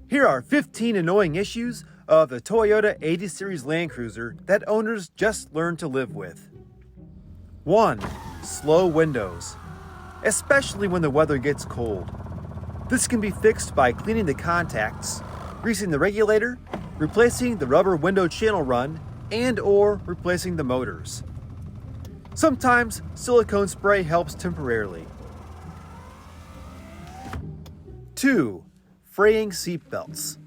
Here are 15 annoying issues of the Toyota 80 Series Land Cruiser that owners just learned to live with. 1. Slow windows, especially when the weather gets cold. This can be fixed by cleaning the contacts, greasing the regulator, replacing the rubber window channel run, and/or replacing the motors. Sometimes silicone spray helps temporarily. 2. Fraying seatbelts.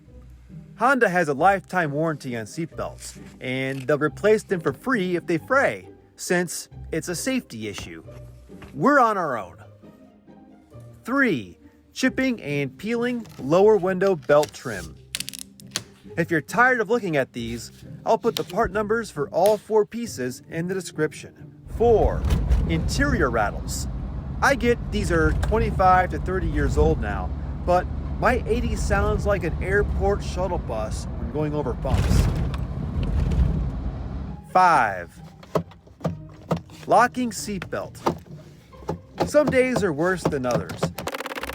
Honda has a lifetime warranty on seatbelts, and they'll replace them for free if they fray, since it's a safety issue. We're on our own. 3. Chipping and peeling lower window belt trim. If you're tired of looking at these, I'll put the part numbers for all 4 pieces in the description. 4. Interior rattles. I get these are 25 to 30 years old now, but my 80 sounds like an airport shuttle bus when going over bumps. 5. Locking seatbelt. Some days are worse than others.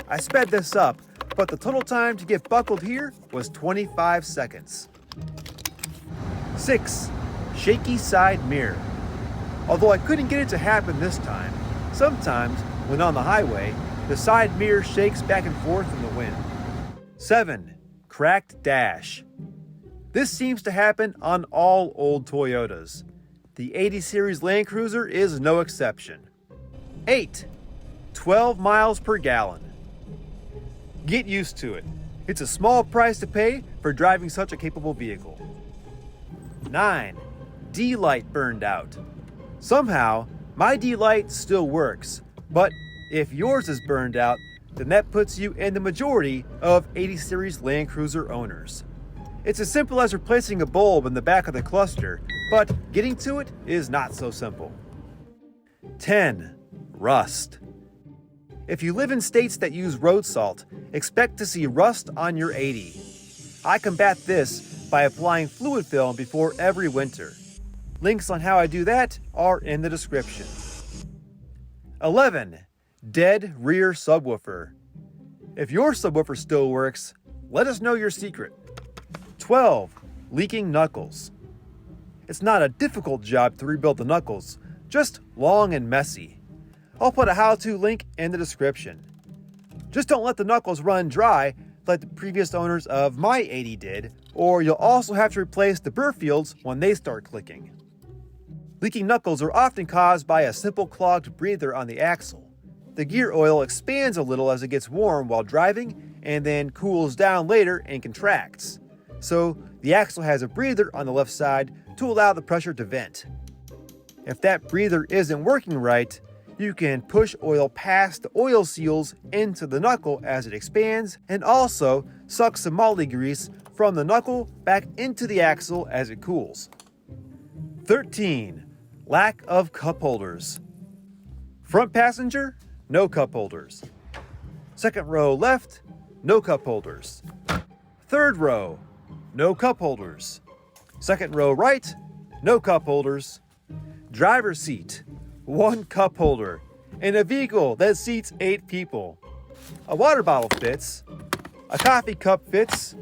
I sped this up, but the total time to get buckled here was 25 seconds. 6. Shaky side mirror. Although I couldn't get it to happen this time, sometimes when on the highway, the side mirror shakes back and forth in the wind. 7. Cracked dash. This seems to happen on all old Toyotas. The 80 Series Land Cruiser is no exception. 8. 12 miles per gallon. Get used to it. It's a small price to pay for driving such a capable vehicle. 9. Dlight burned out. Somehow, my Dlight still works, but if yours is burned out, then that puts you in the majority of 80 Series Land Cruiser owners. It's as simple as replacing a bulb in the back of the cluster, but getting to it is not so simple. 10. Rust. If you live in states that use road salt, expect to see rust on your 80. I combat this by applying fluid film before every winter. Links on how I do that are in the description. 11. Dead rear subwoofer. If your subwoofer still works, let us know your secret. 12. Leaking knuckles. It's not a difficult job to rebuild the knuckles, just long and messy. I'll put a how-to link in the description. Just don't let the knuckles run dry like the previous owners of my 80 did, or you'll also have to replace the burr fields when they start clicking. Leaking knuckles are often caused by a simple clogged breather on the axle. The gear oil expands a little as it gets warm while driving and then cools down later and contracts. So the axle has a breather on the left side to allow the pressure to vent. If that breather isn't working right, you can push oil past the oil seals into the knuckle as it expands, and also suck some moly grease from the knuckle back into the axle as it cools. 13. Lack of cup holders. Front passenger, no cup holders. Second row left, no cup holders. Third row, no cup holders. Second row right, no cup holders. Driver's seat, 1 cup holder, in a vehicle that seats 8 people. A water bottle fits. A coffee cup fits.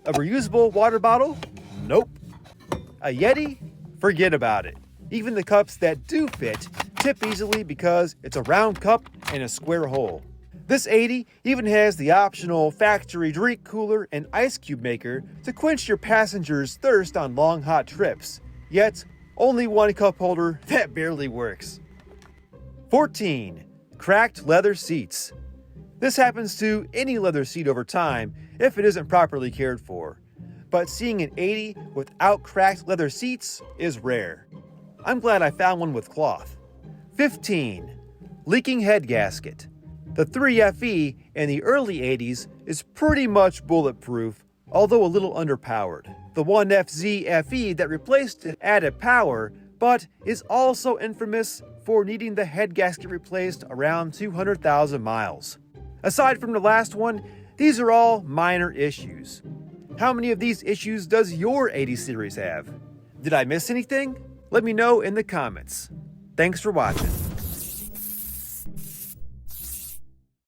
A reusable water bottle? Nope. A Yeti? Forget about it. Even the cups that do fit tip easily because it's a round cup and a square hole. This 80 even has the optional factory drink cooler and ice cube maker to quench your passengers' thirst on long hot trips. Yet, only 1 cup holder that barely works. 14. Cracked leather seats. This happens to any leather seat over time if it isn't properly cared for. But seeing an 80 without cracked leather seats is rare. I'm glad I found one with cloth. 15. Leaking head gasket. The 3FE in the early 80s is pretty much bulletproof, although a little underpowered. The 1FZ FE that replaced it added power, but is also infamous for needing the head gasket replaced around 200,000 miles. Aside from the last one, these are all minor issues. How many of these issues does your 80 series have? Did I miss anything? Let me know in the comments. Thanks for watching.